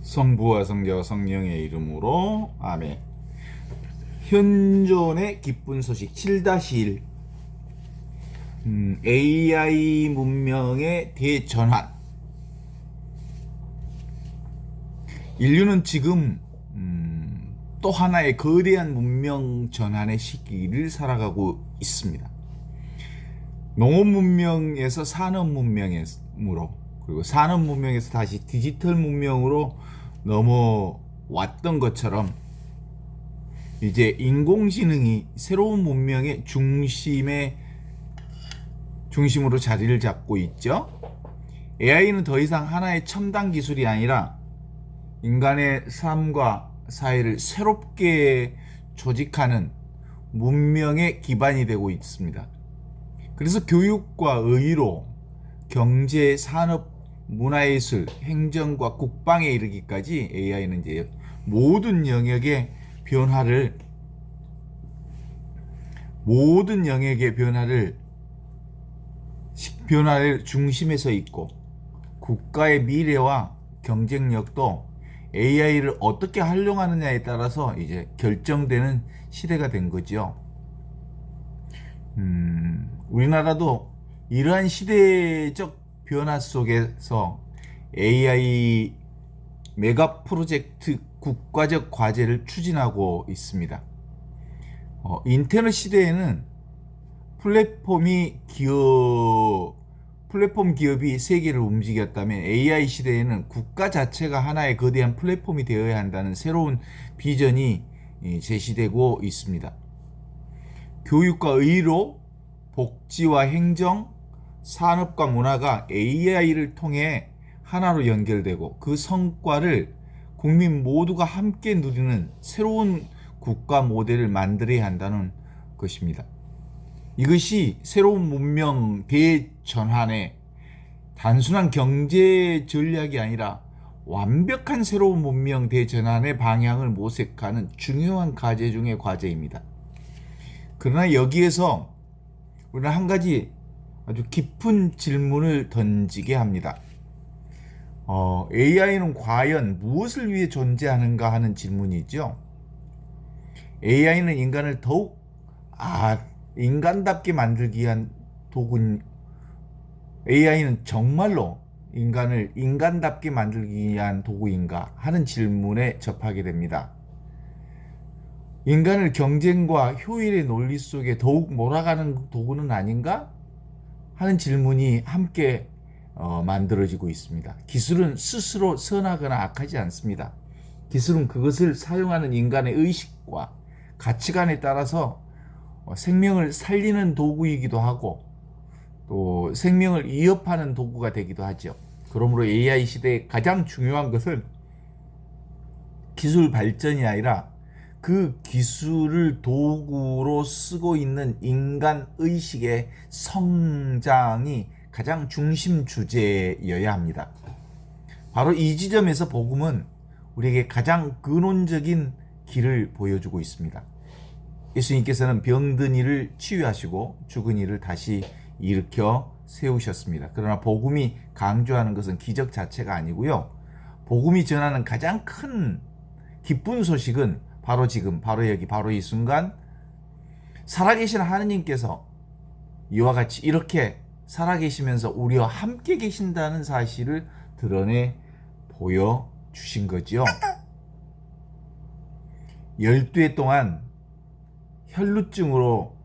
성부와 성자와 성령의 이름으로 아멘. 현존의 기쁜 소식 7-1 AI 문명의 대전환. 인류는 지금 또 하나의 거대한 문명 전환의 시기를 살아가고 있습니다. 농업 문명에서 산업 문명으로, 그리고 산업 문명에서 다시 디지털 문명으로 넘어왔던 것처럼 이제 인공지능이 새로운 문명의 중심으로 자리를 잡고 있죠. AI는 더 이상 하나의 첨단 기술이 아니라 인간의 삶과 사회를 새롭게 조직하는 문명의 기반이 되고 있습니다. 그래서 교육과 의료, 경제, 산업, 문화예술, 행정과 국방에 이르기까지 AI는 이제 모든 영역의 변화를 중심에 서 있고, 국가의 미래와 경쟁력도 AI를 어떻게 활용하느냐에 따라서 이제 결정되는 시대가 된 거죠. 우리나라도 이러한 시대적 변화 속에서 AI 메가 프로젝트 국가적 과제를 추진하고 있습니다. 인터넷 시대에는 플랫폼 기업이 세계를 움직였다면 AI 시대에는 국가 자체가 하나의 거대한 플랫폼이 되어야 한다는 새로운 비전이 제시되고 있습니다. 교육과 의료, 복지와 행정, 산업과 문화가 AI를 통해 하나로 연결되고 그 성과를 국민 모두가 함께 누리는 새로운 국가 모델을 만들어야 한다는 것입니다. 이것이 새로운 문명 대전환의 단순한 경제 전략이 아니라 완벽한 새로운 문명 대전환의 방향을 모색하는 중요한 과제 중의 과제입니다. 그러나 여기에서 우리는 한 가지 아주 깊은 질문을 던지게 합니다. AI는 과연 무엇을 위해 존재하는가 하는 질문이죠. AI는 인간을 더욱 인간답게 만들기 위한 AI는 정말로 인간을 인간답게 만들기 위한 도구인가 하는 질문에 접하게 됩니다. 인간을 경쟁과 효율의 논리 속에 더욱 몰아가는 도구는 아닌가 하는 질문이 함께 만들어지고 있습니다. 기술은 스스로 선하거나 악하지 않습니다. 기술은 그것을 사용하는 인간의 의식과 가치관에 따라서 생명을 살리는 도구이기도 하고 또 생명을 위협하는 도구가 되기도 하죠. 그러므로 AI 시대의 가장 중요한 것은 기술 발전이 아니라 그 기술을 도구로 쓰고 있는 인간 의식의 성장이 가장 중심 주제여야 합니다. 바로 이 지점에서 복음은 우리에게 가장 근원적인 길을 보여주고 있습니다. 예수님께서는 병든 이를 치유하시고 죽은 이를 다시 일으켜 세우셨습니다. 그러나 복음이 강조하는 것은 기적 자체가 아니고요. 복음이 전하는 가장 큰 기쁜 소식은 바로 지금, 바로 여기, 바로 이 순간 살아계신 하느님께서 이와 같이 이렇게 살아계시면서 우리와 함께 계신다는 사실을 드러내 보여주신 거죠. 12해 동안 혈루증으로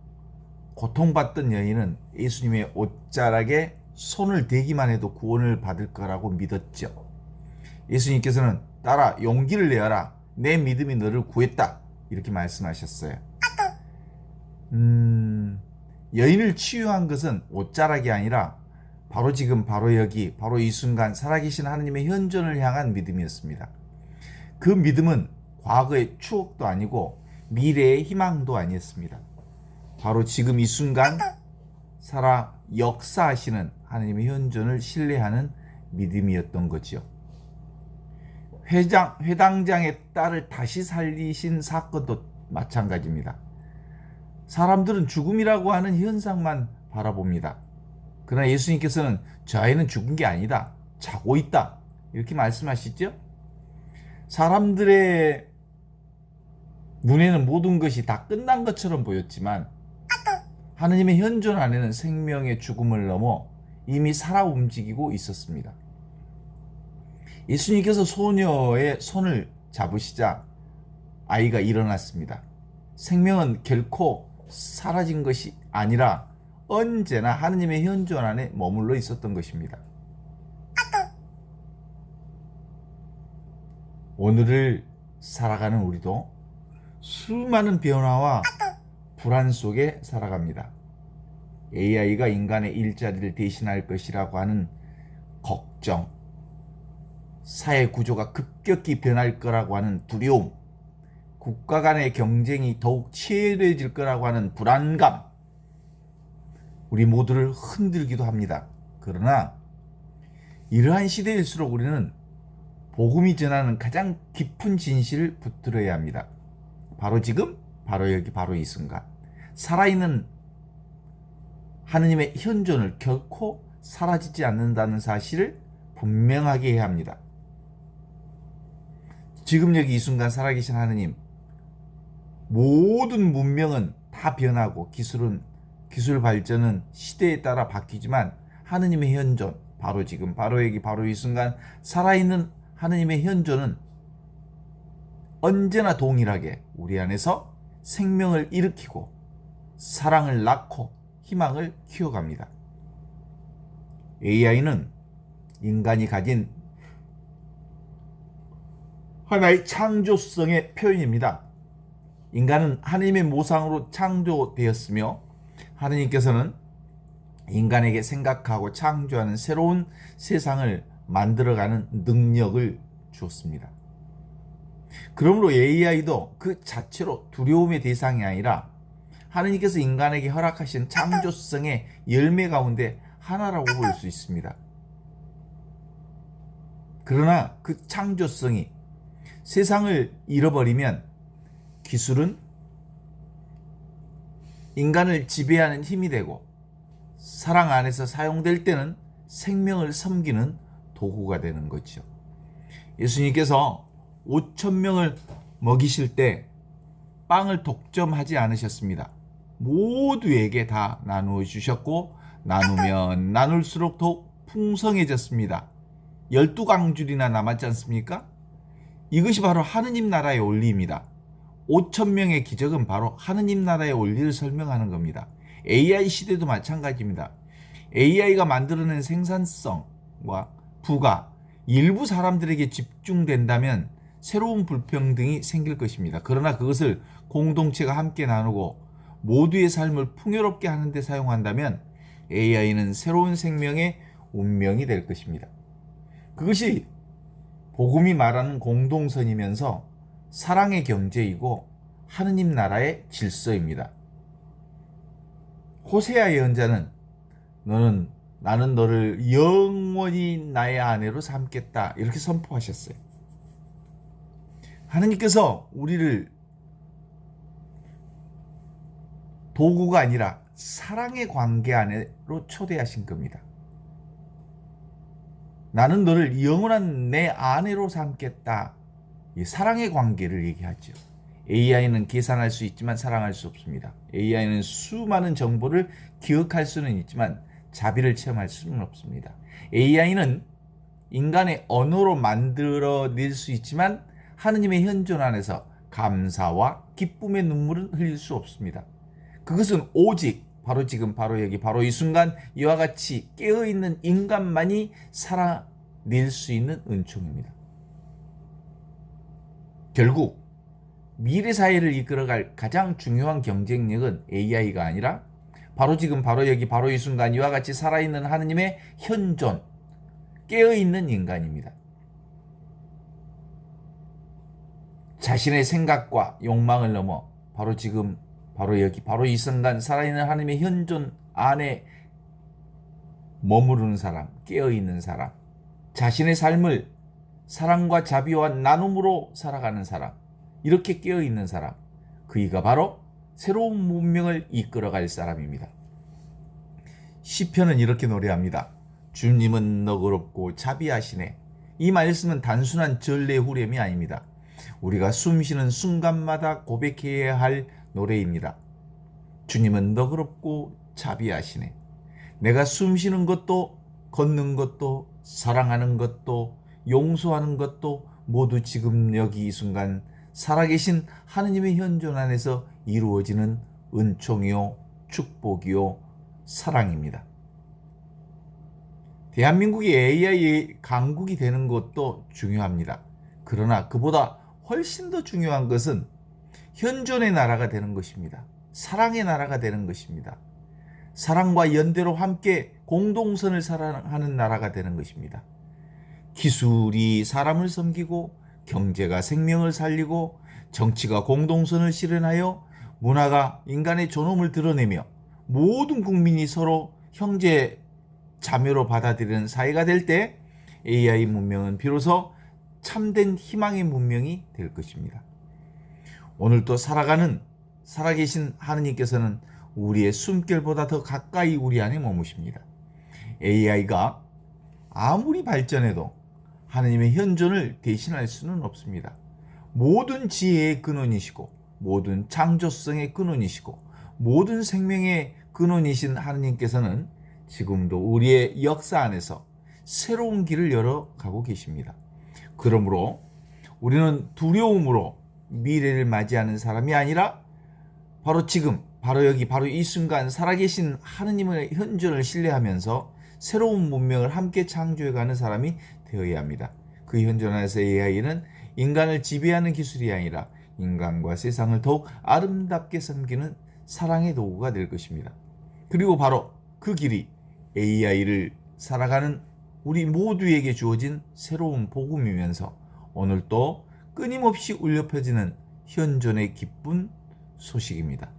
고통받던 여인은 예수님의 옷자락에 손을 대기만 해도 구원을 받을 거라고 믿었죠. 예수님께서는 딸아, 용기를 내어라. 내 믿음이 너를 구했다. 이렇게 말씀하셨어요. 여인을 치유한 것은 옷자락이 아니라 바로 지금, 바로 여기, 바로 이 순간 살아계신 하나님의 현존을 향한 믿음이었습니다. 그 믿음은 과거의 추억도 아니고 미래의 희망도 아니었습니다. 바로 지금 이 순간 살아 역사하시는 하나님의 현존을 신뢰하는 믿음이었던 거죠. 회당장의 딸을 다시 살리신 사건도 마찬가지입니다. 사람들은 죽음이라고 하는 현상만 바라봅니다. 그러나 예수님께서는 저 아이는 죽은 게 아니다. 자고 있다. 이렇게 말씀하시죠. 사람들의 눈에는 모든 것이 다 끝난 것처럼 보였지만 하느님의 현존 안에는 생명의 죽음을 넘어 이미 살아 움직이고 있었습니다. 예수님께서 소녀의 손을 잡으시자 아이가 일어났습니다. 생명은 결코 사라진 것이 아니라 언제나 하느님의 현존 안에 머물러 있었던 것입니다. 오늘을 살아가는 우리도 수많은 변화와 불안 속에 살아갑니다. AI가 인간의 일자리를 대신할 것이라고 하는 걱정, 사회 구조가 급격히 변할 거라고 하는 두려움, 국가 간의 경쟁이 더욱 치열해질 거라고 하는 불안감, 우리 모두를 흔들기도 합니다. 그러나 이러한 시대일수록 우리는 복음이 전하는 가장 깊은 진실을 붙들어야 합니다. 바로 지금, 바로 여기, 바로 이 순간 살아있는 하느님의 현존을 결코 사라지지 않는다는 사실을 분명하게 해야 합니다. 지금 여기 이 순간 살아계신 하느님, 모든 문명은 다 변하고 기술 발전은 시대에 따라 바뀌지만 하느님의 현존, 바로 지금, 바로 여기, 바로 이 순간 살아있는 하느님의 현존은 언제나 동일하게 우리 안에서 생명을 일으키고 사랑을 낳고 희망을 키워갑니다. AI는 인간이 가진 하나의 창조성의 표현입니다. 인간은 하느님의 모상으로 창조되었으며 하느님께서는 인간에게 생각하고 창조하는 새로운 세상을 만들어가는 능력을 주었습니다. 그러므로 AI도 그 자체로 두려움의 대상이 아니라 하느님께서 인간에게 허락하신 창조성의 열매 가운데 하나라고 볼 수 있습니다. 그러나 그 창조성이 세상을 잃어버리면 기술은 인간을 지배하는 힘이 되고 사랑 안에서 사용될 때는 생명을 섬기는 도구가 되는 거죠. 예수님께서 5,000명을 먹이실 때 빵을 독점하지 않으셨습니다. 모두에게 다 나누어 주셨고 나누면 나눌수록 더욱 풍성해졌습니다. 12강줄이나 남았지 않습니까? 이것이 바로 하느님 나라의 원리입니다. 5,000명의 기적은 바로 하느님 나라의 원리를 설명하는 겁니다. AI 시대도 마찬가지입니다. AI가 만들어낸 생산성과 부가 일부 사람들에게 집중된다면 새로운 불평등이 생길 것입니다. 그러나 그것을 공동체가 함께 나누고 모두의 삶을 풍요롭게 하는 데 사용한다면 AI는 새로운 생명의 운명이 될 것입니다. 그것이 복음이 말하는 공동선이면서 사랑의 경제이고 하느님 나라의 질서입니다. 호세아 예언자는 나는 너를 영원히 나의 아내로 삼겠다 이렇게 선포하셨어요. 하느님께서 우리를 도구가 아니라 사랑의 관계 안으로 초대하신 겁니다. 나는 너를 영원한 내 아내로 삼겠다. 이 사랑의 관계를 얘기하죠. AI는 계산할 수 있지만 사랑할 수 없습니다. AI는 수많은 정보를 기억할 수는 있지만 자비를 체험할 수는 없습니다. AI는 인간의 언어로 만들어낼 수 있지만 하느님의 현존 안에서 감사와 기쁨의 눈물은 흘릴 수 없습니다. 그것은 오직 바로 지금, 바로 여기, 바로 이 순간 이와 같이 깨어있는 인간만이 살아낼 수 있는 은총입니다. 결국 미래 사회를 이끌어갈 가장 중요한 경쟁력은 AI가 아니라 바로 지금, 바로 여기, 바로 이 순간 이와 같이 살아있는 하느님의 현존, 깨어있는 인간입니다. 자신의 생각과 욕망을 넘어 바로 지금, 바로 여기, 바로 이 순간 살아있는 하나님의 현존 안에 머무르는 사람, 깨어있는 사람, 자신의 삶을 사랑과 자비와 나눔으로 살아가는 사람, 이렇게 깨어있는 사람, 그이가 바로 새로운 문명을 이끌어갈 사람입니다. 시편은 이렇게 노래합니다. 주님은 너그럽고 자비하시네. 이 말씀은 단순한 전례 후렴이 아닙니다. 우리가 숨쉬는 순간마다 고백해야 할 노래입니다. 주님은 너그럽고 자비하시네. 내가 숨쉬는 것도, 걷는 것도, 사랑하는 것도, 용서하는 것도 모두 지금 여기 이 순간 살아계신 하느님의 현존 안에서 이루어지는 은총이요, 축복이요, 사랑입니다. 대한민국이 AI 강국이 되는 것도 중요합니다. 그러나 그보다 훨씬 더 중요한 것은 현존의 나라가 되는 것입니다. 사랑의 나라가 되는 것입니다. 사랑과 연대로 함께 공동선을 사랑하는 나라가 되는 것입니다. 기술이 사람을 섬기고, 경제가 생명을 살리고, 정치가 공동선을 실현하여 문화가 인간의 존엄을 드러내며 모든 국민이 서로 형제 자매로 받아들이는 사회가 될 때 AI 문명은 비로소 참된 희망의 문명이 될 것입니다. 오늘도 살아계신 하느님께서는 우리의 숨결보다 더 가까이 우리 안에 머무십니다. AI가 아무리 발전해도 하느님의 현존을 대신할 수는 없습니다. 모든 지혜의 근원이시고, 모든 창조성의 근원이시고, 모든 생명의 근원이신 하느님께서는 지금도 우리의 역사 안에서 새로운 길을 열어가고 계십니다. 그러므로 우리는 두려움으로 미래를 맞이하는 사람이 아니라 바로 지금, 바로 여기, 바로 이 순간 살아계신 하느님의 현존을 신뢰하면서 새로운 문명을 함께 창조해가는 사람이 되어야 합니다. 그 현존 안에서 AI는 인간을 지배하는 기술이 아니라 인간과 세상을 더욱 아름답게 섬기는 사랑의 도구가 될 것입니다. 그리고 바로 그 길이 AI를 살아가는 우리 모두에게 주어진 새로운 복음이면서 오늘 또 끊임없이 울려 퍼지는 현존의 기쁜 소식입니다.